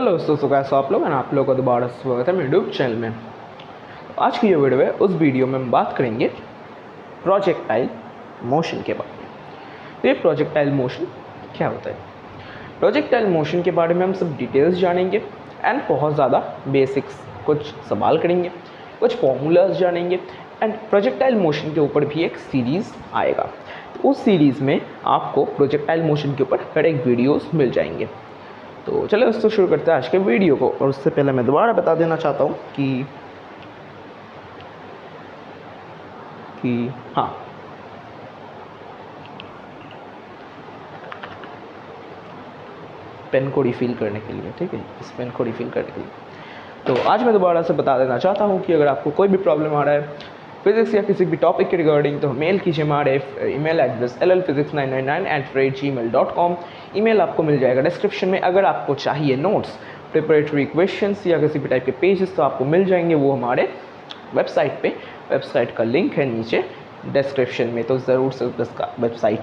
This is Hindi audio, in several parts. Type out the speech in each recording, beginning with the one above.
हेलो दोस्तों, तो कैसे आप लोग हैं? आप लोगों का दोबारा स्वागत है मेरे यूट्यूब चैनल में। आज की ये वीडियो है, उस वीडियो में हम बात करेंगे प्रोजेक्टाइल मोशन के बारे में। तो ये प्रोजेक्टाइल मोशन क्या होता है? प्रोजेक्टाइल मोशन के बारे में हम सब डिटेल्स जानेंगे एंड बहुत ज़्यादा बेसिक्स कुछ सवाल करेंगे, कुछ फॉर्मूलाज जानेंगे एंड प्रोजेक्टाइल मोशन के ऊपर भी एक सीरीज़ आएगा। तो उस सीरीज़ में आपको प्रोजेक्टाइल मोशन के ऊपर हर एक वीडियोज़ मिल जाएंगे। तो चलो दोस्तों शुरू करते हैं आज के वीडियो को। और उससे पहले मैं दोबारा बता देना चाहता हूँ कि हाँ, पेन को रिफ़िल करने के लिए, ठीक है, इस पेन को रिफ़िल करने के लिए। तो आज मैं दोबारा से बता देना चाहता हूँ कि अगर आपको कोई भी प्रॉब्लम आ रहा है फिजिक्स या किसी भी टॉपिक के रिगार्डिंग, तो मेल कीजिए हमारे ईमेल एड्रेस llphysics999@gmail.com। ईमेल आपको मिल जाएगा डिस्क्रिप्शन में। अगर आपको चाहिए नोट्स, प्रिपरेटरी क्वेश्चंस या किसी भी टाइप के पेजेस, तो आपको मिल जाएंगे वो हमारे वेबसाइट पे। वेबसाइट का लिंक है नीचे डिस्क्रिप्शन में, तो ज़रूर से उसका वेबसाइट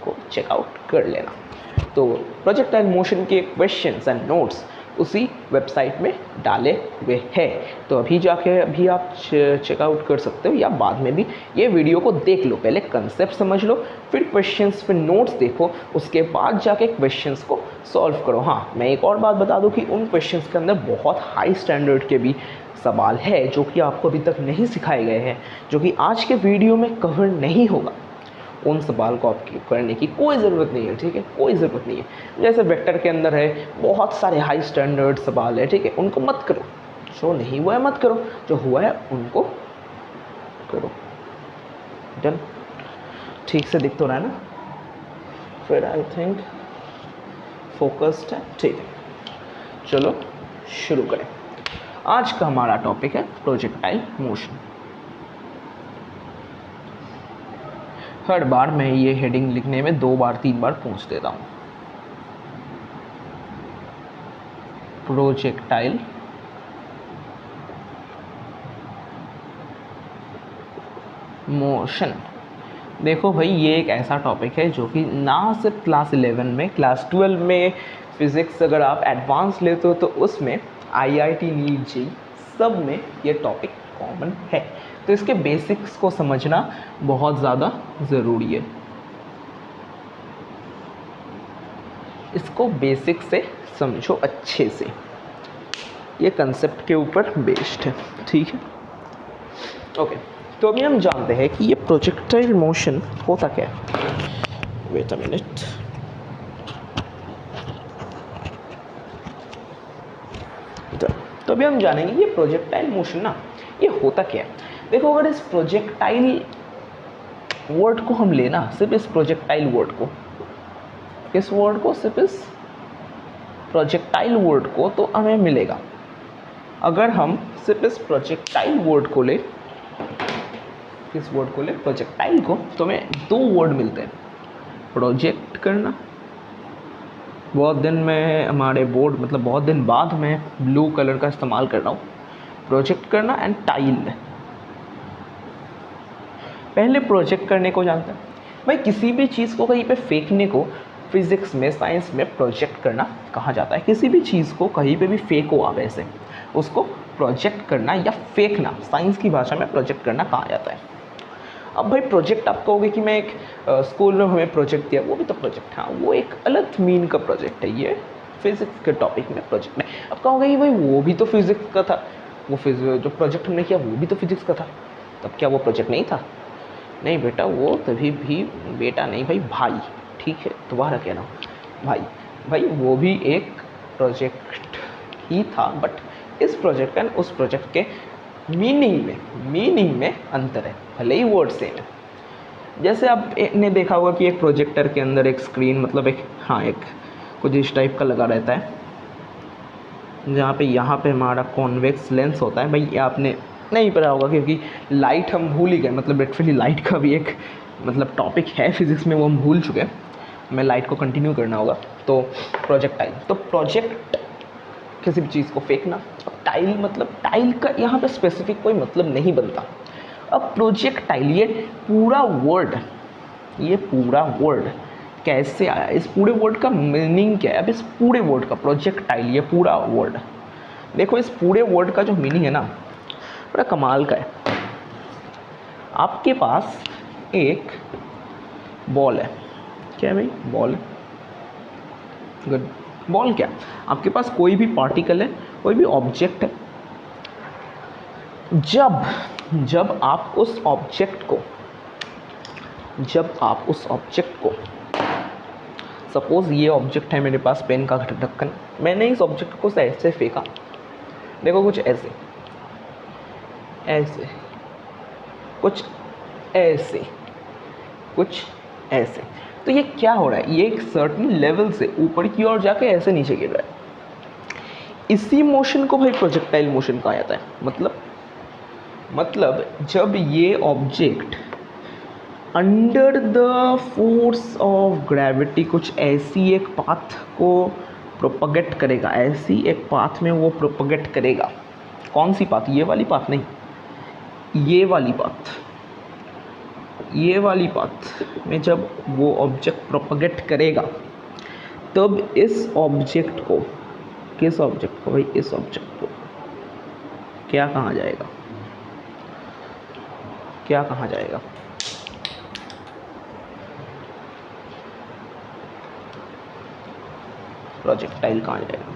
को चेकआउट कर लेना। तो प्रोजेक्टाइल मोशन के क्वेश्चंस एंड नोट्स उसी वेबसाइट में डाले हुए हैं, तो अभी जाके अभी आप चेकआउट कर सकते हो, या बाद में भी ये वीडियो को देख लो। पहले कंसेप्ट समझ लो, फिर क्वेश्चंस, फिर नोट्स देखो, उसके बाद जाके क्वेश्चंस को सॉल्व करो। हाँ, मैं एक और बात बता दूं कि उन क्वेश्चंस के अंदर बहुत हाई स्टैंडर्ड के भी सवाल है जो कि आपको अभी तक नहीं सिखाए गए हैं, जो कि आज के वीडियो में कवर नहीं होगा। उन सवाल को आपकी करने की कोई ज़रूरत नहीं है, ठीक है, कोई ज़रूरत नहीं है। जैसे वेक्टर के अंदर है, बहुत सारे हाई स्टैंडर्ड सवाल है, ठीक है, उनको मत करो। जो नहीं हुआ है मत करो, जो हुआ है उनको करो। डन? ठीक से दिख तो रहा है ना? फिर आई थिंक फोकस्ड है, ठीक है। चलो शुरू करें। आज का हमारा टॉपिक है प्रोजेक्टाइल मोशन। हर बार मैं ये हेडिंग लिखने में 2 बार 3 बार पूछ देता हूँ। Projectile motion. देखो भाई, ये एक ऐसा टॉपिक है जो कि ना सिर्फ क्लास 11 में, क्लास 12 में फिज़िक्स अगर आप एडवांस लेते हो तो उसमें, IIT नीट जी सब में ये टॉपिक कॉमन है। तो इसके बेसिक्स को समझना बहुत ज़्यादा ज़रूरी है। इसको बेसिक से समझो अच्छे से, ये कंसेप्ट के ऊपर बेस्ड है, ठीक है। ओके, तो अभी हम जानते हैं कि ये प्रोजेक्टाइल मोशन होता क्या है। Wait a minute. तो अभी हम जानेंगे ये प्रोजेक्टाइल मोशन ना, ये होता क्या है। देखो, अगर इस प्रोजेक्टाइल वर्ड को हम लेना, सिर्फ इस प्रोजेक्टाइल वर्ड को, इस वर्ड को, सिर्फ इस प्रोजेक्टाइल वर्ड को, तो हमें मिलेगा, अगर हम सिर्फ इस प्रोजेक्टाइल वर्ड को ले, किस वर्ड को ले, प्रोजेक्टाइल को, तो हमें 2 वर्ड मिलते हैं। प्रोजेक्ट करना, बहुत दिन में हमारे बोर्ड, मतलब बहुत दिन बाद मैं ब्लू कलर का इस्तेमाल कर रहा हूँ, प्रोजेक्ट करना, एंड टाइल। पहले प्रोजेक्ट करने को जानते हैं भाई, किसी भी चीज़ को कहीं पे फेंकने को फिजिक्स में, साइंस में प्रोजेक्ट करना कहा जाता है। किसी भी चीज़ को कहीं पे भी फेंको आप, ऐसे उसको प्रोजेक्ट करना या फेंकना, साइंस की भाषा में प्रोजेक्ट करना कहा जाता है। अब भाई प्रोजेक्ट आप कहोगे कि मैं एक स्कूल में हमें प्रोजेक्ट दिया, वो भी तो प्रोजेक्ट, हाँ, वो एक अलग मीन का प्रोजेक्ट है, ये फिजिक्स के टॉपिक में प्रोजेक्ट है। अब कहोगे कि भाई वो भी तो फिजिक्स का था, वो जो प्रोजेक्ट हमने किया वो भी तो फिजिक्स का था, तब क्या वो प्रोजेक्ट नहीं था? नहीं बेटा, वो तभी भी, बेटा नहीं भाई, भाई, ठीक है, दोबारा कह रहा हूँ, भाई वो भी एक प्रोजेक्ट ही था, बट इस प्रोजेक्ट का उस प्रोजेक्ट के मीनिंग में अंतर है, भले ही वर्ड सेम है। जैसे आपने देखा होगा कि एक प्रोजेक्टर के अंदर एक स्क्रीन, मतलब एक कुछ इस टाइप का लगा रहता है, जहाँ पे यहाँ पे हमारा कॉन्वेक्स लेंस होता है। भाई आपने नहीं पता होगा क्योंकि लाइट हम भूल ही गए, मतलब लिटरली लाइट का भी एक मतलब टॉपिक है फिजिक्स में, वो हम भूल चुके हैं, हमें लाइट को कंटिन्यू करना होगा। तो प्रोजेक्टाइल, तो प्रोजेक्ट किसी भी चीज़ को फेंकना। अब टाइल, मतलब टाइल का यहाँ पे स्पेसिफिक कोई मतलब नहीं बनता। अब प्रोजेक्टाइल, ये पूरा वर्ड कैसे आया, इस पूरे वर्ड का मीनिंग क्या है। अब इस पूरे वर्ड का प्रोजेक्टाइल, ये पूरा वर्ड देखो, इस पूरे वर्ड का जो मीनिंग है ना बड़ा कमाल का है। आपके पास एक बॉल है, क्या है भाई, बॉल है, गुड। बॉल क्या, आपके पास कोई भी पार्टिकल है, कोई भी ऑब्जेक्ट है। जब आप उस ऑब्जेक्ट को सपोज ये ऑब्जेक्ट है मेरे पास, पेन का ढक्कन, मैंने इस ऑब्जेक्ट को ऐसे फेंका, देखो कुछ ऐसे, कुछ ऐसे, तो ये क्या हो रहा है, ये एक सर्टेन लेवल से ऊपर की ओर जाके ऐसे नीचे गिर रहा है। इसी मोशन को भाई प्रोजेक्टाइल मोशन कहा जाता है। मतलब जब ये object under the force of gravity कुछ ऐसी एक पाथ को प्रोपगेट करेगा, ऐसी एक पाथ में वो प्रोपगेट करेगा। कौन सी पाथ, ये वाली पाथ नहीं, ये वाली पाथ में जब वो ऑब्जेक्ट प्रोपगेट करेगा, तब इस ऑब्जेक्ट को, किस ऑब्जेक्ट को भाई, इस ऑब्जेक्ट को क्या कहा जाएगा, प्रोजेक्टाइल कहा जाएगा,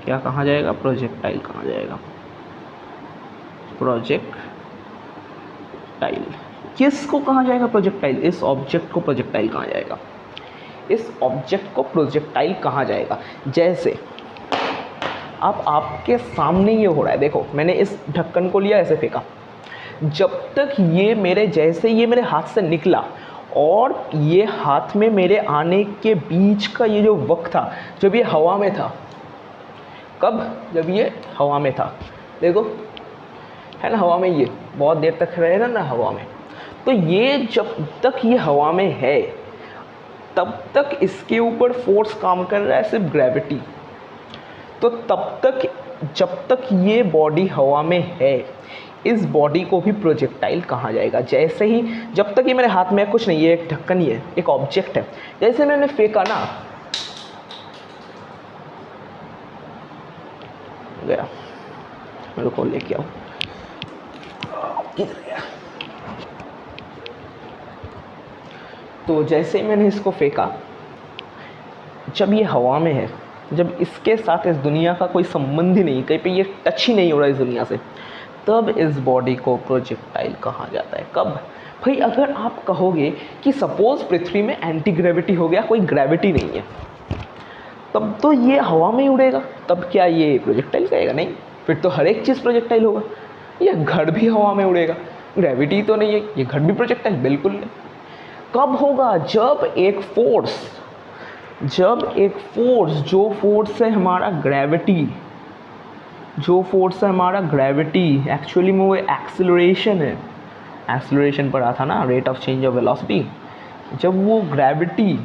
क्या कहा जाएगा, प्रोजेक्टाइल कहा जाएगा। प्रोजेक्टाइल किसको कहा जाएगा, प्रोजेक्टाइल, इस ऑब्जेक्ट को प्रोजेक्टाइल कहा जाएगा, इस ऑब्जेक्ट को प्रोजेक्टाइल कहा जाएगा। जैसे अब आपके सामने ये हो रहा है, देखो मैंने इस ढक्कन को लिया, ऐसे फेंका, जब तक ये मेरे हाथ से निकला और ये हाथ में मेरे आने के बीच का ये जो वक्त था, जब ये हवा में था, कब, जब ये हवा में था, देखो है ना, हवा में ये बहुत देर तक रहेगा ना हवा में, तो ये जब तक ये हवा में है तब तक इसके ऊपर फोर्स काम कर रहा है, सिर्फ ग्रेविटी। तो तब तक, जब तक ये बॉडी हवा में है, इस बॉडी को भी प्रोजेक्टाइल कहा जाएगा। जैसे ही, जब तक ये मेरे हाथ में कुछ नहीं, ये एक ढक्कन ही है, एक ऑब्जेक्ट है, जैसे मैंने फेंका ना, गया, मेरे को लेके आओ, किधर गया, तो जैसे ही मैंने इसको फेंका, जब ये हवा में है, जब इसके साथ इस दुनिया का कोई संबंध ही नहीं, कहीं पे ये टच ही नहीं हो रहा है इस दुनिया से, तब इस बॉडी को प्रोजेक्टाइल कहा जाता है। कब भाई, अगर आप कहोगे कि सपोज पृथ्वी में एंटी ग्रेविटी हो गया, कोई ग्रेविटी नहीं है, तब तो ये हवा में ही उड़ेगा, तब क्या ये प्रोजेक्टाइल कहेगा, नहीं, फिर तो हर एक चीज़ प्रोजेक्टाइल होगा। ये घर भी हवा में उड़ेगा, ग्रेविटी तो नहीं है, ये घर भी प्रोजेक्टाइल बिल्कुल नहीं। कब होगा, जब एक फोर्स, जो फोर्स है हमारा ग्रेविटी, एक्चुअली में वो एक्सेलरेशन है, एक्सेलरेशन पढ़ा था ना, rate of change of velocity. जब वो ग्रेविटी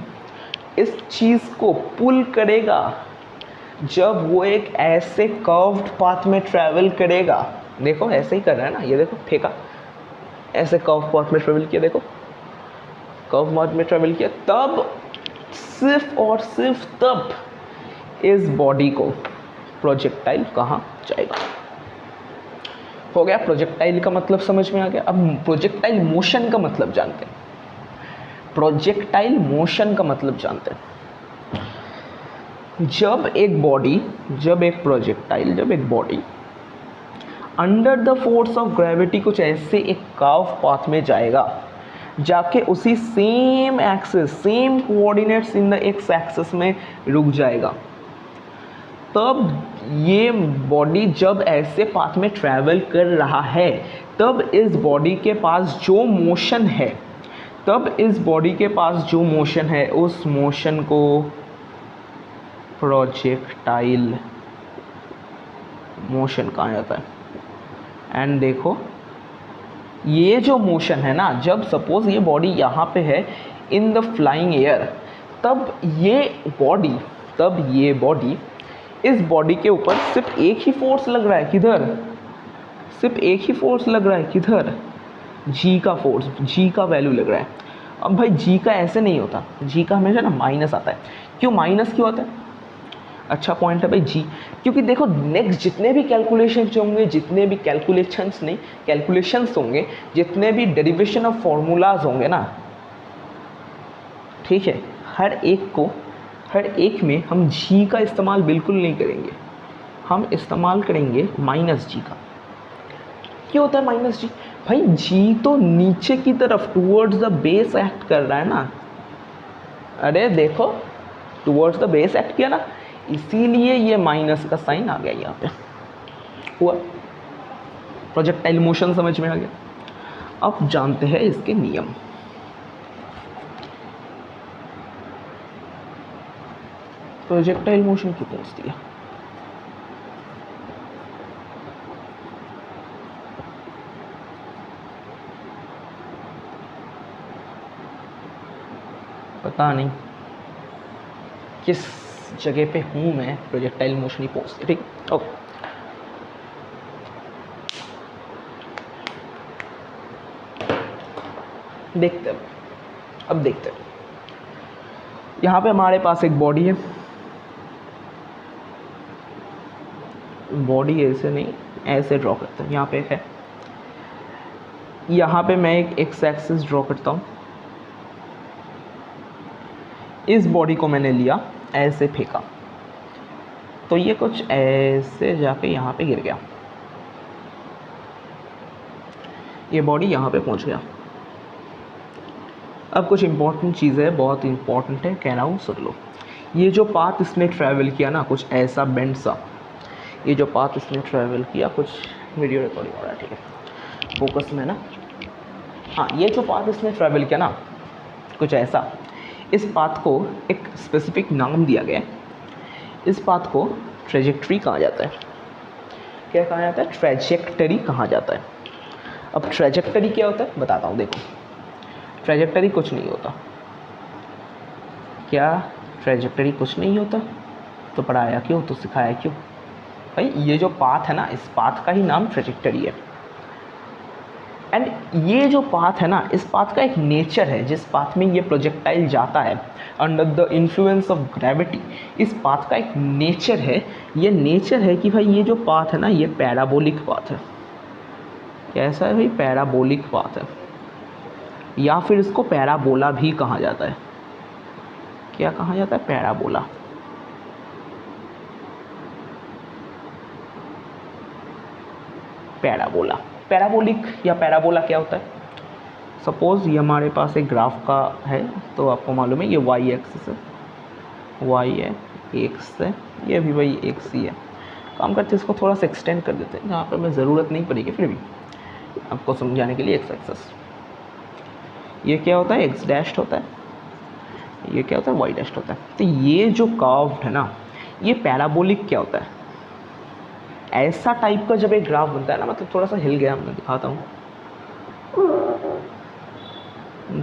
इस चीज़ को पुल करेगा, जब वो एक ऐसे कर्व्ड पाथ में ट्रैवल करेगा, देखो ऐसे ही कर रहा है ना, ये देखो फेंका, ऐसे कर्व पाथ में ट्रैवल किया, देखो कर्व पाथ में ट्रैवल किया, तब सिर्फ और सिर्फ तब इस बॉडी को प्रोजेक्टाइल कहा जाएगा। हो गया, प्रोजेक्टाइल का मतलब समझ में आ गया। अब प्रोजेक्टाइल मोशन का मतलब जानते हैं। जब एक body under the force of gravity कुछ ऐसे एक कर्व पाथ में जाएगा, जाके उसी same axis, same coordinates in the x axis में रुक जाएगा, तब ये बॉडी जब ऐसे पाथ में ट्रैवल कर रहा है, तब इस बॉडी के पास जो मोशन है, उस मोशन को प्रोजेक्टाइल मोशन कहा जाता है। एंड देखो, ये जो मोशन है ना, जब सपोज ये बॉडी यहाँ पे है इन द फ्लाइंग एयर, तब ये बॉडी इस बॉडी के ऊपर सिर्फ एक ही फोर्स लग रहा है, किधर, जी का फोर्स, जी का वैल्यू लग रहा है। अब भाई जी का ऐसे नहीं होता, जी का हमेशा ना माइनस आता है। क्यों माइनस क्यों आता है? अच्छा पॉइंट है भाई जी, क्योंकि देखो नेक्स्ट जितने भी कैलकुलेशंस होंगे, जितने भी कैलकुलेशंस होंगे, जितने भी डेरिवेशन ऑफ फॉर्मूलाज होंगे ना, ठीक है, हर एक में हम जी का इस्तेमाल बिल्कुल नहीं करेंगे, हम इस्तेमाल करेंगे माइनस जी का। क्यों होता है माइनस जी? भाई जी तो नीचे की तरफ टूवर्ड्स द बेस एक्ट कर रहा है ना, अरे देखो टूवर्ड्स द बेस एक्ट किया ना, इसीलिए ये माइनस का साइन आ गया यहाँ पे। हुआ प्रोजेक्टाइल मोशन समझ में आ गया। अब जानते हैं इसके नियम। प्रोजेक्टाइल मोशन क्यों पूछ दिया? पता नहीं किस जगह पे हूँ मैं, प्रोजेक्टाइल मोशन ही पूछती। ठीक, ओके। देखते हैं, अब देखते हैं। यहाँ पे हमारे पास एक बॉडी है, बॉडी ऐसे नहीं ऐसे ड्रॉ करते हैं, यहाँ पे है, यहाँ पे मैं एक एक्स एक्सिस ड्रॉ करता हूँ, इस बॉडी को मैंने लिया ऐसे फेंका, तो ये कुछ ऐसे जाके यहाँ पे गिर गया, ये बॉडी यहाँ पे पहुँच गया। अब कुछ इम्पॉर्टेंट चीज़ है, बहुत इम्पॉर्टेंट है, कह रहा हूँ सुन लो। ये जो पाथ इसने ट्रैवल किया ना, कुछ ऐसा बेंड सा, ये जो पाथ इसने ट्रैवल किया, कुछ वीडियो रिकॉर्डिंग हो रहा है, ठीक है, फोकस में ना। हाँ, ये जो पाथ इसने ट्रैवल किया ना, कुछ ऐसा, इस पाथ को एक स्पेसिफिक नाम दिया गया है। इस पाथ को ट्रेजेक्ट्री कहा जाता है। क्या कहा जाता है? ट्रेजेक्टरी कहा जाता है। अब ट्रेजेक्टरी क्या होता है बताता हूँ। देखो, ट्रेजेक्टरी कुछ नहीं होता। क्या ट्रेजेक्टरी कुछ नहीं होता? तो पढ़ाया क्यों, तो सिखाया क्यों? भाई ये जो पाथ है ना, इस पाथ का ही नाम ट्रेजेक्टरी है। एंड ये जो पाथ है ना, इस पाथ का एक नेचर है, जिस पाथ में ये प्रोजेक्टाइल जाता है under the influence of gravity, इस पाथ का एक नेचर है। ये नेचर है कि भाई ये जो पाथ है ना, ये पैराबोलिक पाथ है। कैसा है भाई? पैराबोलिक पाथ है, या फिर इसको पैराबोला भी कहा जाता है। क्या कहा जाता है? पैराबोला। पैराबोला, पैराबोलिक या पैराबोला क्या होता है? सपोज़ ये हमारे पास एक ग्राफ का है, तो आपको मालूम है ये वाई एक्सिस है, वाई है, एक्स है, ये भी वही एक्स ही है। काम करते इसको थोड़ा सा एक्सटेंड कर देते हैं, जहाँ पर हमें ज़रूरत नहीं पड़ेगी, फिर भी आपको समझाने के लिए एक्स एक्सिस। ये क्या होता है? एक्स डैश्ड होता है, ये क्या होता है? वाई डैश्ड होता है। तो ये जो कर्व है ना, ये पैराबोलिक क्या होता है? ऐसा टाइप का जब एक ग्राफ बनता है ना, मतलब थोड़ा सा हिल गया, मैं दिखाता हूँ।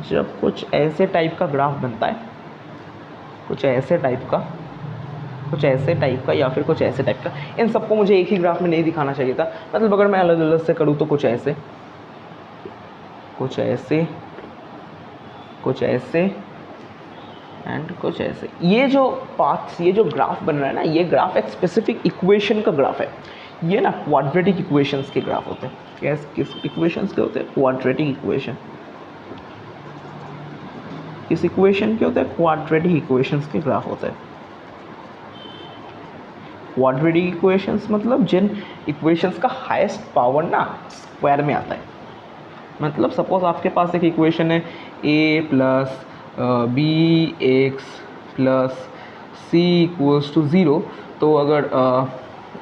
जब कुछ ऐसे टाइप का ग्राफ बनता है, कुछ ऐसे टाइप का, कुछ ऐसे टाइप का, या फिर कुछ ऐसे टाइप का, इन सबको मुझे एक ही ग्राफ में नहीं दिखाना चाहिए था। मतलब अगर मैं अलग अलग से करूँ तो कुछ ऐसे, कुछ ऐसे, कुछ ऐसे एंड कुछ ऐसे। ये जो पाथ्स, ये जो ग्राफ बन रहा है ना, ये ग्राफ एक स्पेसिफिक इक्वेशन का ग्राफ है। ये ना क्वाड्रेटिक इक्वेशंस के ग्राफ होते हैं। किस इक्वेशंस के होते हैं? Quadratic equation. किस इक्वेशन के होते हैं? क्वाड्रेटिक इक्वेशंस के ग्राफ होते हैं। क्वाड्रेटिक इक्वेशंस मतलब जिन इक्वेशंस का हाईएस्ट पावर ना स्क्वायर में आता है। मतलब सपोज आपके पास एक इक्वेशन है a plus b x plus c equals to 0। तो अगर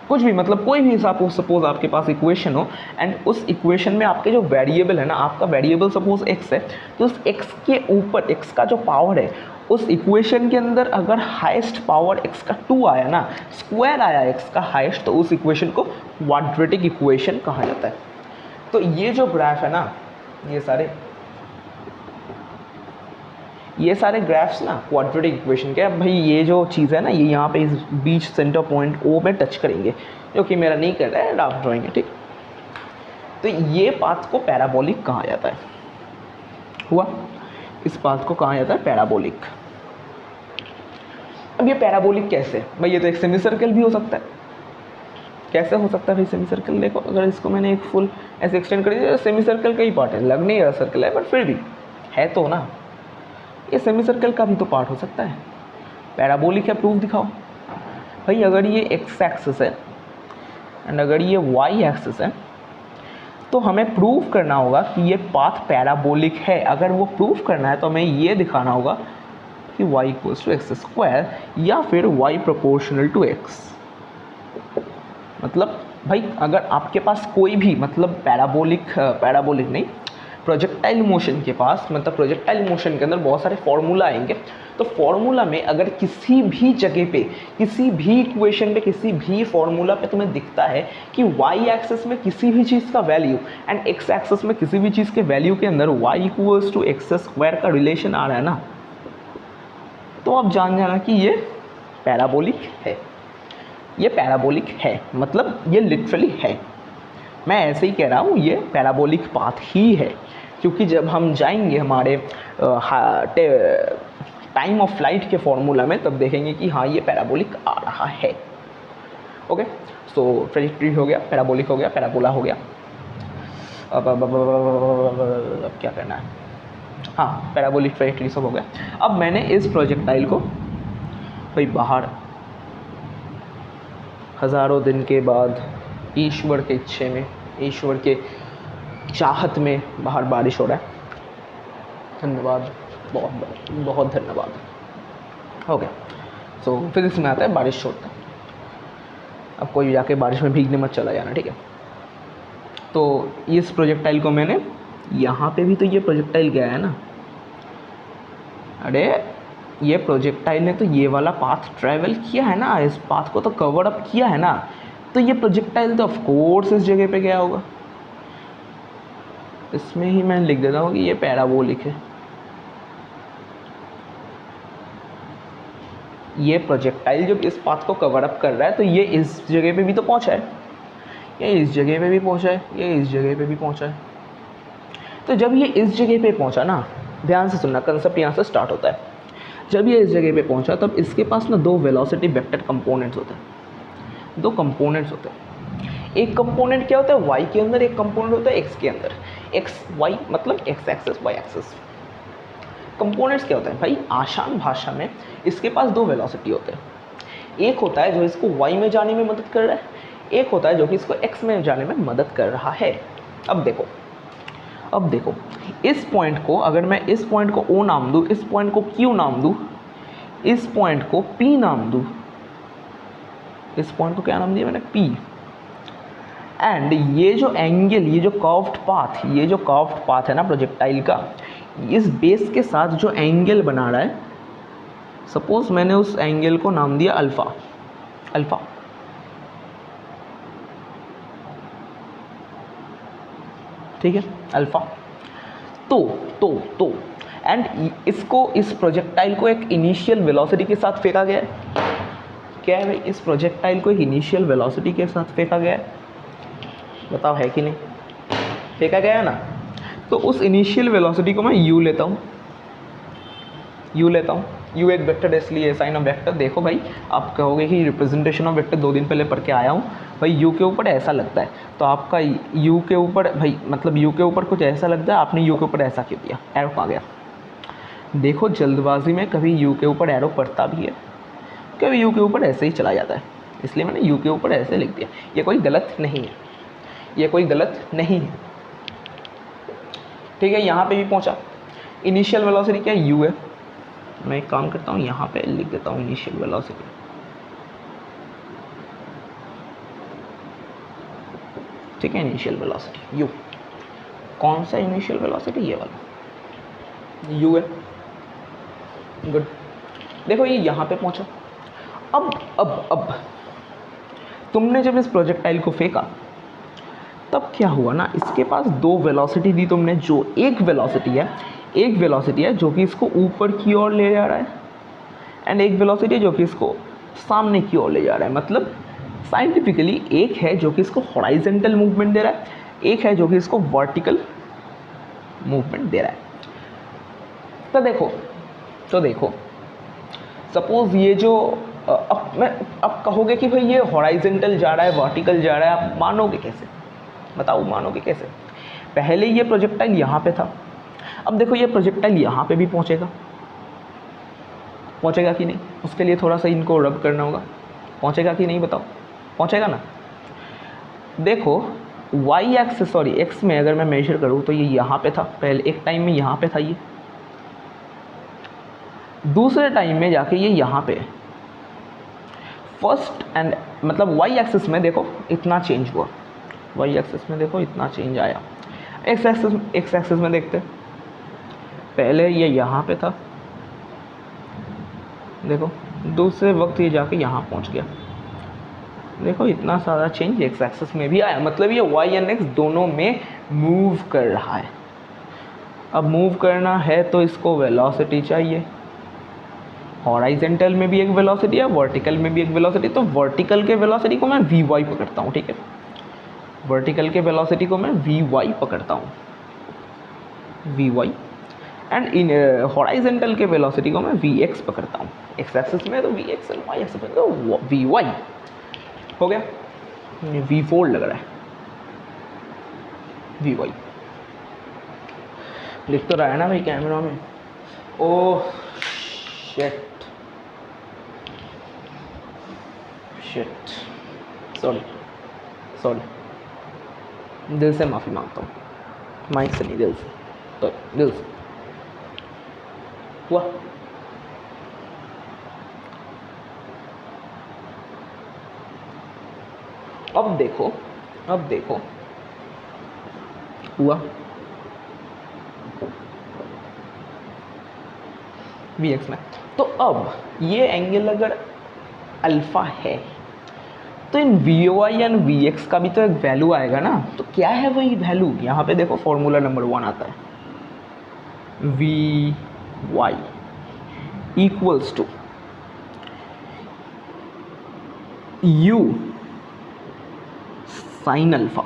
कुछ भी, मतलब कोई भी सपोज आपके पास इक्वेशन हो, एंड उस इक्वेशन में आपके जो वेरिएबल है ना, आपका वेरिएबल सपोज x है, तो उस x के ऊपर x का जो पावर है, उस इक्वेशन के अंदर अगर हाईएस्ट पावर x का 2 आया ना, स्क्वायर आया x का हाईएस्ट, तो उस इक्वेशन को क्वाड्रेटिक इक्वेशन कहा जाता है। तो ये जो ग्राफ है ना, ये सारे ग्राफ्स ना क्वाड्रेटिक इक्वेशन के। अब भाई ये जो चीज़ है ना, ये यहाँ पे इस बीच सेंटर पॉइंट O में टच करेंगे, जो कि मेरा नहीं कर रहा है, रफ ड्राइंग है, ठीक। तो ये पाथ को पैराबोलिक कहा जाता है। हुआ। इस पाथ को कहा जाता है पैराबोलिक। अब ये पैराबोलिक कैसे, भाई ये तो एक सेमी सर्कल भी हो सकता है। कैसे हो सकता है भाई सेमी सर्कल? देखो अगर इसको मैंने एक फुल ऐसे एक्सटेंड कर दिया, सेमी सर्कल का ही पार्ट है, लग नहीं रहा सर्कल है, बट फिर भी है तो ना, ये सेमी सर्कल का भी तो पार्ट हो सकता है। पैराबोलिक है, प्रूफ दिखाओ। भाई अगर ये एक्स एक्सिस है एंड अगर ये वाई एक्सिस है, तो हमें प्रूव करना होगा कि ये पाथ पैराबोलिक है। अगर वो प्रूव करना है तो हमें ये दिखाना होगा कि y equals to x square या फिर y प्रोपोर्शनल टू x। मतलब भाई अगर आपके पास कोई भी मतलब पैराबोलिक नहीं, प्रोजेक्टाइल मोशन के पास, मतलब प्रोजेक्टाइल मोशन के अंदर बहुत सारे फॉर्मूला आएंगे। तो फॉर्मूला में अगर किसी भी जगह पे, किसी भी इक्वेशन पे, किसी भी फॉर्मूला पे तुम्हें दिखता है कि y एक्सिस में किसी भी चीज़ का वैल्यू एंड x एक्सिस में किसी भी चीज़ के वैल्यू के अंदर y equals to x square का रिलेशन आ रहा है ना, तो आप जान जाना कि ये पैराबोलिक है। ये पैराबोलिक है, मतलब ये लिटरली है। मैं ऐसे ही कह रहा हूँ, ये पैराबोलिक पाथ ही है, क्योंकि जब हम जाएंगे हमारे टाइम ऑफ फ्लाइट के फॉर्मूला में, तब देखेंगे कि हाँ ये पैराबोलिक आ रहा है। ओके, सो ट्रेजेक्टरी हो गया, पैराबोलिक हो गया, पैराबोला हो गया। अब क्या करना है? हाँ, पैराबोलिक ट्रेजेक्टरी सब हो गया। अब मैंने इस प्रोजेक्टाइल को भाई बाहर हज़ारों दिन के बाद ईश्वर के इच्छे में, ईश्वर के चाहत में बाहर बारिश हो रहा है। धन्यवाद, बहुत बहुत धन्यवाद। हो गया। सो फिजिक्स में आता है बारिश छोड़ता है। अब कोई जाके बारिश में भीगने मत चला जाना, ठीक है। तो इस प्रोजेक्टाइल को मैंने यहाँ पे भी, तो ये प्रोजेक्टाइल गया है ना, अरे ये प्रोजेक्टाइल ने तो ये वाला पाथ ट्रैवल किया है ना, इस पाथ को तो कवर अप किया है ना, तो ये प्रोजेक्टाइल तो ऑफ कोर्स इस जगह पे गया होगा। इसमें ही मैं लिख देता हूँ कि ये पैराबोलिक है। ये प्रोजेक्टाइल जब इस पाथ को कवर अप कर रहा है, तो ये इस जगह पे भी तो पहुँचा है, ये इस जगह पे भी पहुँचा है, ये इस जगह पे भी पहुँचा है। तो जब ये इस जगह पे पहुँचा ना, ध्यान से सुनना, कंसेप्ट यहाँ से स्टार्ट होता है। जब ये इस जगह पे पहुँचा, तब इसके पास ना दो वेलोसिटी वेक्टर कंपोनेंट्स होते हैं, दो कंपोनेंट्स होते हैं। एक कंपोनेंट क्या होता है y के अंदर, एक कंपोनेंट होता है x के अंदर। x y मतलब x axis y axis. Components क्या होता है भाई? आसान भाषा में इसके पास दो वेलोसिटी होते हैं। एक होता है जो इसको y में जाने में मदद कर रहा है, एक होता है जो कि इसको x में जाने में मदद कर रहा है। अब देखो इस पॉइंट को, अगर मैं इस पॉइंट को O नाम दूँ, इस पॉइंट को Q नाम दूँ, इस पॉइंट को P नाम दूँ, इस पॉइंट को क्या नाम दिया मैंने? P। एंड ये जो एंगल, ये जो कर्व्ड पाथ है ना प्रोजेक्टाइल का, इस बेस के साथ जो एंगल बना रहा है, सपोज मैंने उस एंगल को नाम दिया अल्फा। ठीक है, अल्फा। तो एंड इसको, इस प्रोजेक्टाइल को एक इनिशियल वेलोसिटी के साथ फेंका गया है। क्या है भाई? इस प्रोजेक्टाइल को एक इनिशियल वेलोसिटी के साथ फेंका गया है, बताओ है कि नहीं? फेंका गया है ना। तो उस इनिशियल वेलोसिटी को मैं u लेता हूँ, u एक वेक्टर है, इसलिए साइन ऑफ वेक्टर। देखो भाई, आप कहोगे कि रिप्रेजेंटेशन ऑफ वेक्टर 2 दिन पहले पढ़ के आया हूँ भाई, u के ऊपर ऐसा लगता है, तो आपका u के ऊपर भाई, मतलब u के ऊपर कुछ ऐसा लगता है, आपने u के ऊपर ऐसा क्यों दिया? एरो कहाँ गया? देखो जल्दबाजी में कभी u के ऊपर एरो पड़ता भी है, कभी u के ऊपर ऐसे ही चला जाता है, इसलिए मैंने u के ऊपर ऐसे लिख दिया। ये कोई गलत नहीं है, ये कोई गलत नहीं है, ठीक है। यहाँ पे भी पहुँचा, इनिशियल वेलोसिटी क्या u है। मैं एक काम करता हूँ, यहाँ पे लिख देता हूँ इनिशियल वेलोसिटी, ठीक है। इनिशियल वेलोसिटी u, कौन सा इनिशियल वेलोसिटी? ये वाला u है, गुड। देखो ये यहाँ पे पहुँचा। अब तुमने जब इस प्रोजेक्टाइल को फेंका, तब क्या हुआ ना, इसके पास दो वेलोसिटी दी तुमने, जो एक वेलोसिटी है जो कि इसको ऊपर की ओर ले जा रहा है, एंड एक वेलोसिटी है जो कि इसको सामने की ओर ले जा रहा है। मतलब साइंटिफिकली एक है जो कि इसको हॉराइजेंटल मूवमेंट दे रहा है, एक है जो कि इसको वर्टिकल मूवमेंट दे रहा है। तो देखो सपोज ये जो अब कहोगे कि भाई ये हॉराइजेंटल जा रहा है, वर्टिकल जा रहा है, आप मानोगे कैसे? बताओ मानोगे कैसे? पहले ये प्रोजेक्टाइल यहाँ पे था, अब देखो ये प्रोजेक्टाइल यहाँ पे भी पहुँचेगा कि नहीं? उसके लिए थोड़ा सा इनको रब करना होगा, पहुँचेगा कि नहीं बताओ? पहुँचेगा ना। देखो वाई एक्सिस सॉरी एक्स में अगर मैं मेजर करूँ तो ये यहाँ पे था, पहले एक टाइम में यहाँ पे था, ये दूसरे टाइम में जाके ये यहाँ पे फर्स्ट एंड मतलब वाई एक्सिस में देखो इतना चेंज हुआ, वाई एक्सिस में देखो इतना चेंज आया। एक्स एक्सिस में देखते, पहले ये यहाँ पे था, देखो दूसरे वक्त ये जाके यहाँ पहुँच गया, देखो इतना सारा चेंज एक्स एक्सिस में भी आया। मतलब ये वाई एंड एक्स दोनों में मूव कर रहा है। अब मूव करना है तो इसको वेलोसिटी चाहिए, हॉराइजेंटल में भी एक वेलोसिटी है, वर्टिकल में भी एक वेलोसिटी। तो वर्टिकल के वेलोसिटी को मैं वी वाई पकड़ता हूँ, ठीक है, वर्टिकल के वेलोसिटी को मैं वी वाई पकड़ता हूँ, वी वाई, एंड इन हॉराइजेंटल के वेलोसिटी को मैं वी एक्स पकड़ता हूँ। एक्स एक्सिस में तो v x and y axis में तो वी वाई हो गया। वी फोर लग रहा है, वी वाई लिख तो रहा है ना भाई कैमरा में। ओह शिट सॉरी, दिल से माफ़ी मांगता हूँ, माइक से नहीं, दिल से, तो दिल से हुआ। अब देखो हुआ वी एक्स में। तो अब ये एंगल अगर अल्फा है तो इन V Y and we x का भी तो एक वैल्यू आएगा ना। तो क्या है वही वैल्यू? यहाँ पे देखो फॉर्मूला नंबर 1 आता है, v y equals to u sine alpha,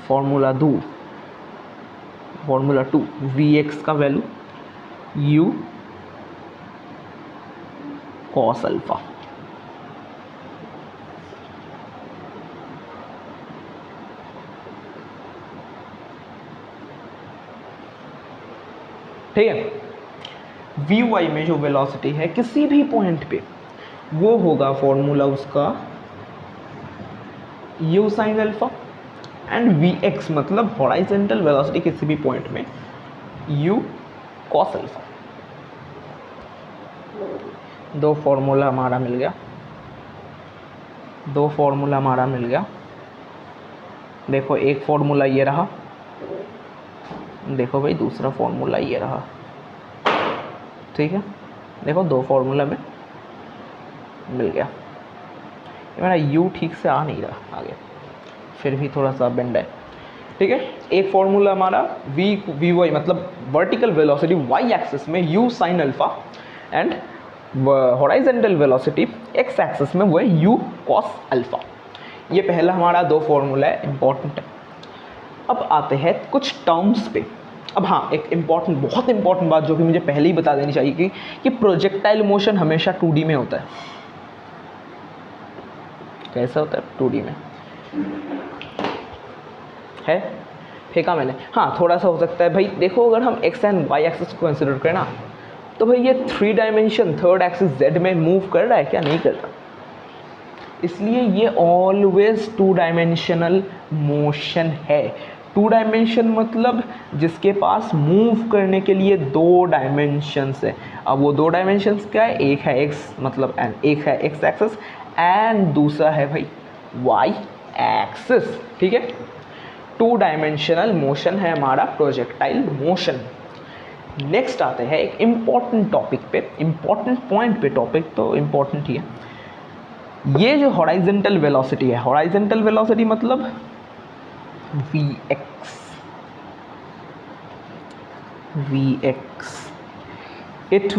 formula 2 v x का वैल्यू यू कॉस अल्फा। ठीक है, वी वाई में जो वेलोसिटी है किसी भी पॉइंट पे वो होगा फॉर्मूला उसका u sine alpha, and we x मतलब हॉराइजेंटल वेलोसिटी किसी भी पॉइंट में यू कॉस अल्फा। दो फॉर्मूला हमारा मिल गया, देखो एक फॉर्मूला ये रहा, देखो भाई दूसरा फॉर्मूला ये रहा, ठीक है, देखो दो फॉर्मूला में मिल गया। मेरा यू ठीक से आ नहीं रहा आगे, फिर भी थोड़ा सा बेंड है, ठीक है। एक फॉर्मूला हमारा वी वाई मतलब वर्टिकल वेलोसिटी वाई एक्सिस में you sine alpha, and horizontal velocity x axis में वो है यू कॉस अल्फा। ये पहला हमारा दो फॉर्मूला है, इंपॉर्टेंट है। अब आते हैं कुछ टर्म्स पे। अब हाँ, एक बहुत इंपॉर्टेंट बात जो कि मुझे पहले ही बता देनी चाहिए कि प्रोजेक्टाइल मोशन हमेशा 2D में होता है। कैसा होता है? 2D में है, फेंका मैंने। हाँ, थोड़ा सा हो सकता है भाई, देखो अगर हम एक्स एंड वाई एक्सिस को कंसिडर करें ना, तो भाई ये 3 डायमेंशन थर्ड एक्सिस जेड में मूव कर रहा है क्या? नहीं कर रहा, इसलिए ये ऑलवेज 2 डायमेंशनल मोशन है। 2 डायमेंशन मतलब जिसके पास मूव करने के लिए 2 डायमेंशंस है। अब वो 2 डायमेंशंस क्या है? एक है एक्स मतलब एक है एक्स एक्सिस एंड दूसरा है भाई वाई एक्सिस, ठीक है। 2 डायमेंशनल मोशन है हमारा प्रोजेक्टाइल मोशन। नेक्स्ट आते हैं एक इम्पॉर्टेंट टॉपिक पे, इम्पॉर्टेंट पॉइंट पे। टॉपिक तो इम्पॉर्टेंट ही है। ये जो हॉराइजेंटल वेलोसिटी है, हॉराइजेंटल वेलोसिटी मतलब Vx, it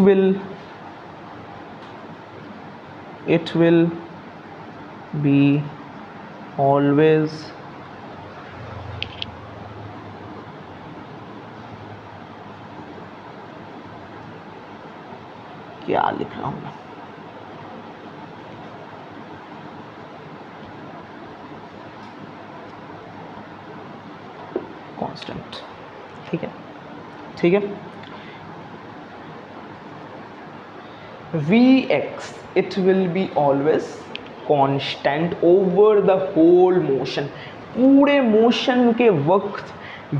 will be always क्या लिख रहा हूँ मैं, कांस्टेंट, ठीक है ठीक है। Vx it will be always constant over the whole motion, पूरे मोशन के वक्त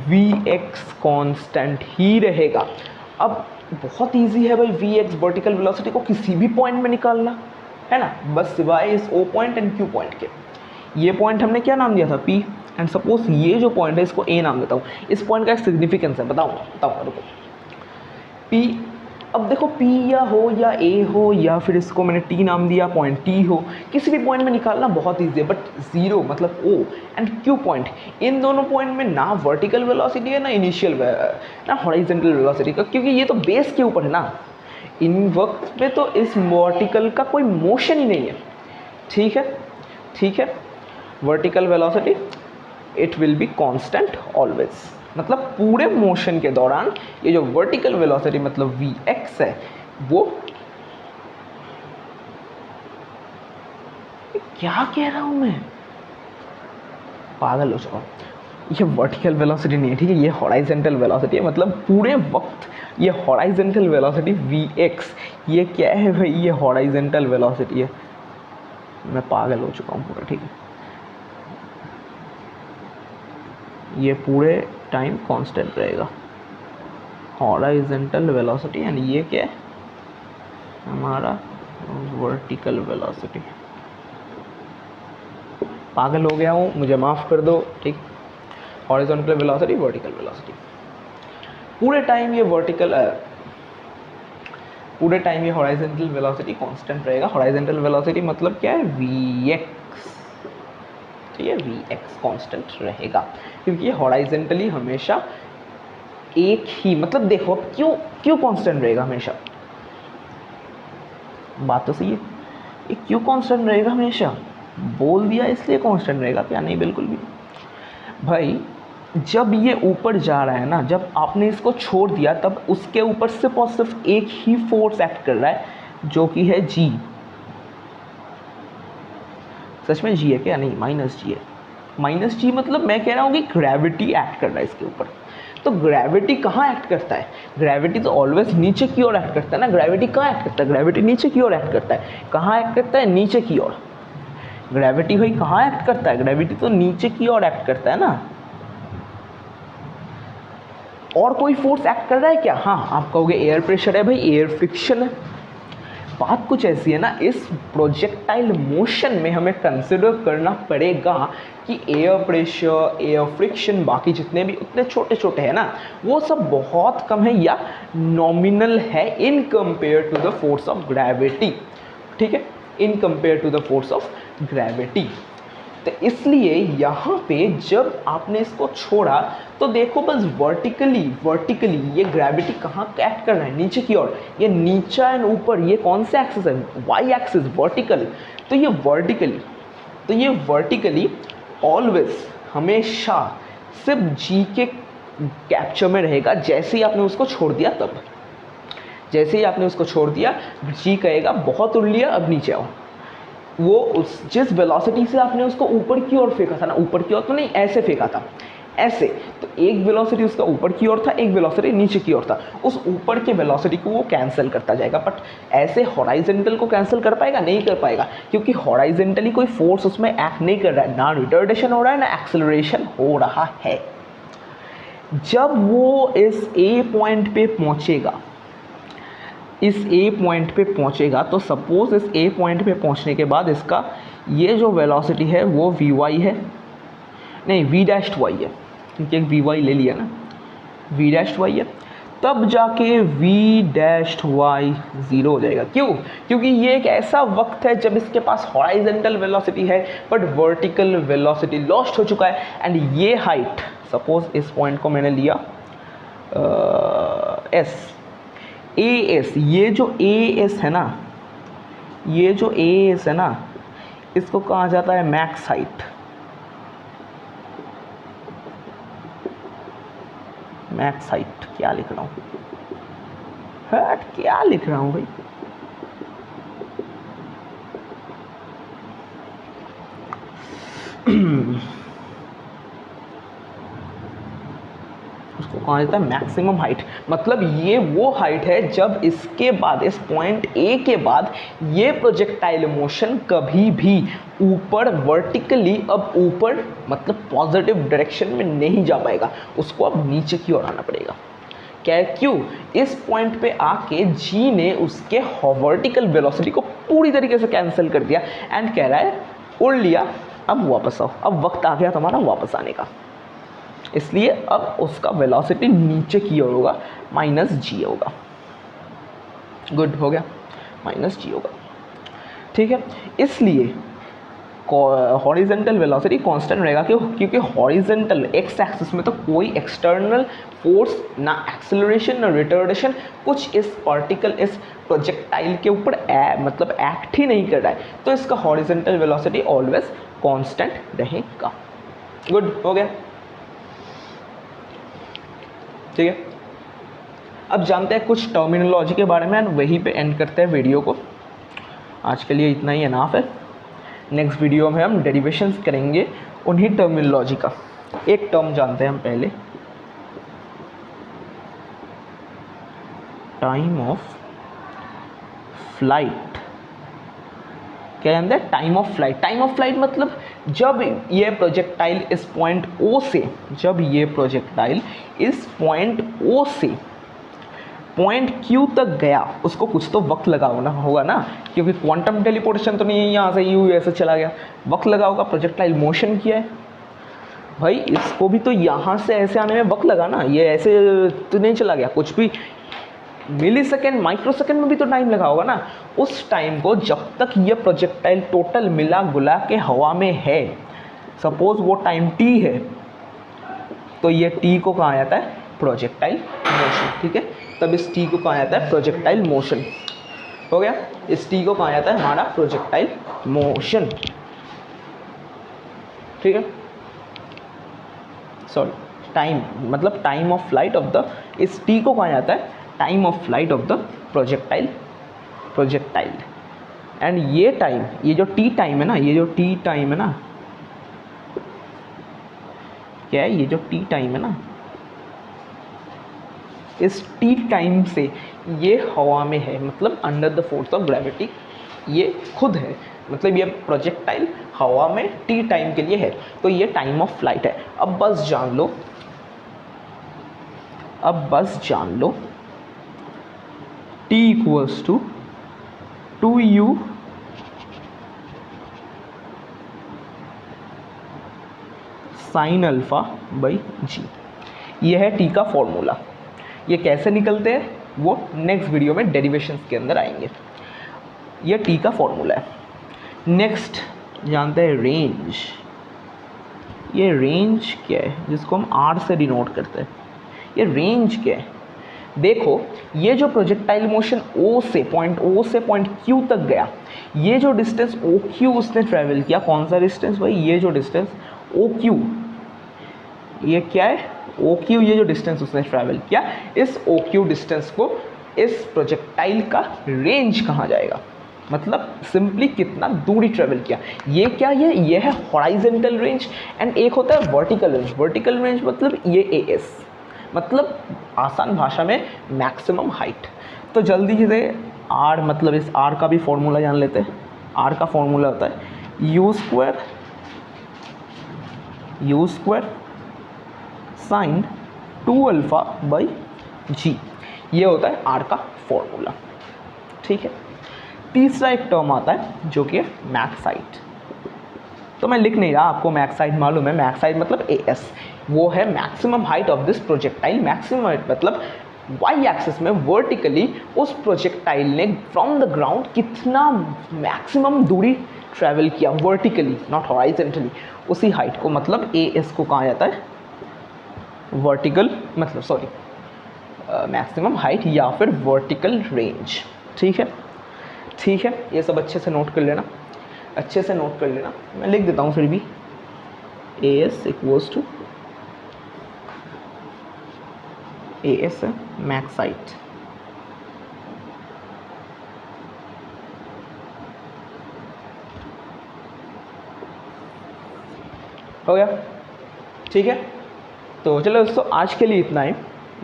Vx कांस्टेंट ही रहेगा। अब बहुत इजी है भाई Vx वर्टिकल वेलोसिटी को किसी भी पॉइंट में निकालना है ना, बस सिवाय इस O point and Q point के। ये पॉइंट हमने क्या नाम दिया था P, एंड सपोज ये जो पॉइंट है इसको A नाम देता हूँ। इस पॉइंट का एक सिग्निफिकेंस है, बताऊँगा रुको। P, अब देखो P या हो या A हो या फिर इसको मैंने T नाम दिया, पॉइंट T हो, किसी भी पॉइंट में निकालना बहुत ईजी है। बट जीरो मतलब O एंड Q पॉइंट, इन दोनों पॉइंट में ना वर्टिकल वेलोसिटी है ना इनिशियल ना हॉरिजॉन्टल वेलोसिटी का, क्योंकि ये तो बेस के ऊपर है ना। इन वक्त पे तो इस वर्टिकल का कोई मोशन ही नहीं है, ठीक है ठीक है। Vertical velocity it will be constant always, मतलब पूरे मोशन के दौरान ये जो वर्टिकल वेलोसिटी मतलब Vx है वो, क्या कह रहा हूं मैं, पागल हो चुका हूं। ये वर्टिकल वेलोसिटी नहीं है, ठीक है, ये हॉरिजॉन्टल वेलोसिटी है, मतलब पूरे वक्त ये हॉरिजॉन्टल वेलोसिटी Vx, ये क्या है भाई, ये हॉरिजॉन्टल वेलोसिटी है। मैं पागल हो चुका हूँ पूरा, ठीक है। ये पूरे टाइम कांस्टेंट रहेगा हॉरिजॉन्टल वेलोसिटी, एंड ये क्या है हमारा वर्टिकल वेलोसिटी। पागल हो गया हूँ, मुझे माफ़ कर दो, ठीक। हॉरिजॉन्टल वेलोसिटी वर्टिकल वेलोसिटी, पूरे टाइम ये पूरे टाइम ये हॉरिजॉन्टल वेलोसिटी कांस्टेंट रहेगा। हॉरिजॉन्टल वेलोसिटी मतलब क्या है, Vx, ठीक है, Vx कांस्टेंट रहेगा क्योंकि ये हॉरिजॉन्टली हमेशा एक ही, मतलब देखो अब क्यों कांस्टेंट रहेगा हमेशा, बात तो सही है, ये क्यों कांस्टेंट रहेगा हमेशा, बोल दिया इसलिए कांस्टेंट रहेगा क्या, नहीं बिल्कुल भी भाई। जब ये ऊपर जा रहा है ना, जब आपने इसको छोड़ दिया तब उसके ऊपर सिर्फ और सिर्फ एक ही फोर्स एक्ट कर रहा है जो कि है G। सच में G है क्या, नहीं माइनस G है। माइनस G मतलब मैं कह रहा हूँ कि ग्रेविटी एक्ट कर रहा है इसके ऊपर। तो ग्रेविटी कहाँ एक्ट करता है, ग्रेविटी तो ऑलवेज नीचे की ओर एक्ट करता है ना। ग्रेविटी कहाँ एक्ट करता है, ग्रेविटी नीचे की ओर एक्ट करता है। कहाँ एक्ट करता है, नीचे की ओर। ग्रेविटी भाई कहाँ एक्ट करता है, ग्रेविटी तो नीचे की ओर एक्ट करता है ना। और कोई फोर्स एक्ट कर रहा है क्या, हाँ आप कहोगे एयर प्रेशर है भाई, एयर फ्रिक्शन है। बात कुछ ऐसी है ना, इस प्रोजेक्टाइल मोशन में हमें कंसिडर करना पड़ेगा कि एयर प्रेशर, एयर फ्रिक्शन, बाकी जितने भी उतने छोटे छोटे हैं ना, वो सब बहुत कम है या नॉमिनल है in compare to the force of gravity, ठीक है, in compare to the force of gravity. तो इसलिए यहाँ पे जब आपने इसको छोड़ा तो देखो बस वर्टिकली ये ग्रेविटी कहाँ एक्ट कर रहा है, नीचे की ओर। ये नीचा एंड ऊपर, ये कौन सा एक्सिस है, वाई एक्सिस, वर्टिकल। तो ये वर्टिकली ऑलवेज हमेशा सिर्फ जी के कैप्चर में रहेगा। जैसे ही आपने उसको छोड़ दिया तब, जैसे ही आपने उसको छोड़ दिया जी कहेगा बहुत उड़ लिया, अब नीचे आओ। वो उस जिस वेलोसिटी से आपने उसको ऊपर की ओर फेंका था ना, ऊपर की ओर तो नहीं, ऐसे फेंका था, ऐसे, तो एक वेलोसिटी उसका ऊपर की ओर था, एक वेलोसिटी नीचे की ओर था। उस ऊपर के वेलोसिटी को वो कैंसिल करता जाएगा। बट ऐसे हॉरिजॉन्टल को कैंसिल कर पाएगा, नहीं कर पाएगा, क्योंकि हॉरिजॉन्टली कोई फोर्स उसमें एक्ट नहीं कर रहा है, ना रिटर्डेशन हो रहा है ना एक्सेलरेशन हो रहा है। जब वो इस ए पॉइंट पे पहुंचेगा, तो सपोज इस ए पॉइंट पे पहुंचने के बाद इसका ये जो वेलोसिटी है वो Vy है, नहीं V' है, क्योंकि एक Vy ले लिया ना, V' है। तब जाके V' 0 हो जाएगा। क्यों, क्योंकि ये एक ऐसा वक्त है जब इसके पास हॉरिजॉन्टल वेलोसिटी है बट वर्टिकल वेलोसिटी लॉस्ट हो चुका है। एंड ये हाइट, सपोज इस पॉइंट को मैंने लिया AS, ये जो AS है ना, इसको कहा जाता है मैक्स हाइट। मैक्स हाइट क्या लिख रहा हूँ, क्या लिख रहा हूँ भाई, उसको कहा जाता है मैक्सिमम हाइट। मतलब ये वो हाइट है जब इसके बाद, इस पॉइंट ए के बाद ये प्रोजेक्टाइल मोशन कभी भी ऊपर वर्टिकली, अब ऊपर मतलब पॉजिटिव डायरेक्शन में नहीं जा पाएगा, उसको अब नीचे की ओर आना पड़ेगा। क्या, क्यों? इस पॉइंट पे आके जी ने उसके वर्टिकल वेलोसिटी को पूरी तरीके से कैंसिल कर दिया एंड कह रहा है उड़ लिया, अब वापस आओ, अब वक्त आ गया तुम्हारा वापस आने का। इसलिए अब उसका वेलोसिटी नीचे की ओर होगा, माइनस जी होगा। गुड, हो गया, माइनस जी होगा। ठीक है, इसलिए हॉरिजेंटल वेलोसिटी कांस्टेंट रहेगा। क्यों? क्योंकि हॉरिजेंटल एक्स एक्सिस में तो कोई एक्सटर्नल फोर्स, ना एक्सेलरेशन ना रिटार्डेशन, कुछ इस पार्टिकल, इस प्रोजेक्टाइल के ऊपर मतलब एक्ट ही नहीं कर रहा है, तो इसका हॉरिजेंटल वेलोसिटी ऑलवेज कांस्टेंट रहेगा। गुड, हो गया। ठीक है, अब जानते हैं कुछ टर्मिनोलॉजी के बारे में, वहीं पे एंड करते हैं वीडियो को। आज के लिए इतना ही इनाफ है। नेक्स्ट वीडियो में हम डेरिवेशंस करेंगे उन्हीं टर्मिनोलॉजी का। एक टर्म जानते हैं हम पहले, टाइम ऑफ फ्लाइट। क्या जानते हैं? Time of flight. Time of flight मतलब जब ये प्रोजेक्टाइल इस पॉइंट ओ से, जब ये प्रोजेक्टाइल इस पॉइंट ओ से पॉइंट क्यू तक गया, उसको कुछ तो वक्त लगा होगा ना, क्योंकि क्वांटम टेलीपोर्टेशन तो नहीं है, यहाँ से यू ऐसे चला गया, वक्त लगा होगा। प्रोजेक्टाइल मोशन किया है भाई, इसको भी तो यहाँ से ऐसे आने में वक्त लगा ना, ये ऐसे तो नहीं चला गया, कुछ भी मिली सेकेंड, माइक्रो सेकेंड में भी तो टाइम लगा होगा ना। उस टाइम को जब तक ये प्रोजेक्टाइल टोटल मिला गुला के हवा में है, सपोज वो टाइम टी है, तो ये टी को कहा जाता है प्रोजेक्टाइल मोशन। ठीक है, तब इस टी को कहा जाता है प्रोजेक्टाइल मोशन। हो गया, इस टी को कहा जाता है हमारा प्रोजेक्टाइल मोशन। ठीक है, सॉरी, टाइम मतलब time of flight of the, इस टी को कहा जाता है time of flight of the projectile. And ये टाइम, ये जो टी टाइम है ना, ये जो टी टाइम है ना, क्या है, ये जो टी टाइम है ना, इस टी टाइम से ये हवा में है, मतलब under the force of gravity ये खुद है, मतलब ये प्रोजेक्टाइल हवा में टी टाइम के लिए है, तो ये टाइम ऑफ फ्लाइट है। अब बस जान लो t equals to 2u sine alpha by G. ये है t का फॉर्मूला। ये कैसे निकलते हैं वो नेक्स्ट वीडियो में डेरिवेशंस के अंदर आएंगे। ये t का फॉर्मूला है। नेक्स्ट जानते हैं रेंज। ये रेंज क्या है, जिसको हम r से डिनोट करते हैं। ये रेंज क्या है? देखो, ये जो प्रोजेक्टाइल मोशन O से पॉइंट Q तक गया, ये जो डिस्टेंस OQ उसने ट्रैवल किया, कौन सा डिस्टेंस भाई? ये जो डिस्टेंस OQ, ये क्या है OQ, ये जो डिस्टेंस उसने ट्रैवल किया, इस OQ डिस्टेंस को इस प्रोजेक्टाइल का रेंज कहा जाएगा। मतलब सिंपली कितना दूरी ट्रेवल किया। ये क्या है? ये है हॉराइजेंटल रेंज एंड एक होता है वर्टिकल रेंज। वर्टिकल रेंज मतलब ये AS, मतलब आसान भाषा में मैक्सिमम हाइट। तो जल्दी से R, मतलब इस R का भी फॉर्मूला जान लेते हैं। R का फॉर्मूला होता है U square sine 2 alpha by G. ये होता है R का फॉर्मूला। ठीक है, तीसरा एक टर्म आता है जो कि मैक्स हाइट। तो मैं लिख नहीं रहा, आपको मैक्स हाइट मालूम है। मैक्स हाइट मतलब AS, वो है maximum height of this projectile. Maximum height मतलब वाई एक्सिस में वर्टिकली उस प्रोजेक्टाइल ने फ्रॉम द ग्राउंड कितना मैक्सिमम दूरी ट्रैवल किया, वर्टिकली नॉट हॉराइजेंटली, उसी हाइट को मतलब AS को कहा जाता है वर्टिकल, मतलब सॉरी मैक्सिमम हाइट या फिर वर्टिकल रेंज। ठीक है, ठीक है, ये सब अच्छे से नोट कर लेना, अच्छे से नोट कर लेना। मैं लिख देता हूँ फिर भी, AS इक्वल्स टू AS है मैक्स हाइट, हो गया, ठीक है। तो चलो दोस्तों आज के लिए इतना ही।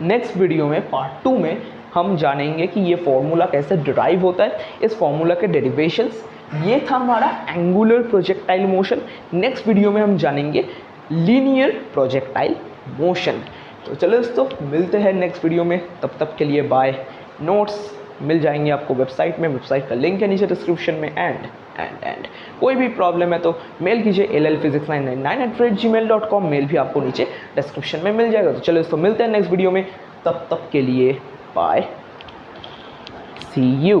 नेक्स्ट वीडियो में पार्ट 2 में हम जानेंगे कि ये फॉर्मूला कैसे डिराइव होता है, इस फॉर्मूला के डेरिवेशंस। ये था हमारा angular projectile motion. Next video में हम जानेंगे लीनियर प्रोजेक्टाइल मोशन। तो चलो दोस्तों मिलते हैं नेक्स्ट वीडियो में, तब तक के लिए बाय। नोट्स मिल जाएंगे आपको वेबसाइट में, वेबसाइट का लिंक है नीचे डिस्क्रिप्शन में। एंड कोई भी प्रॉब्लम है तो मेल कीजिए llphysics999@gmail.com। मेल भी आपको नीचे डिस्क्रिप्शन में मिल जाएगा। तो चलो दोस्तों मिलते हैं नेक्स्ट वीडियो में, तब तक के लिए बाय, सी यू।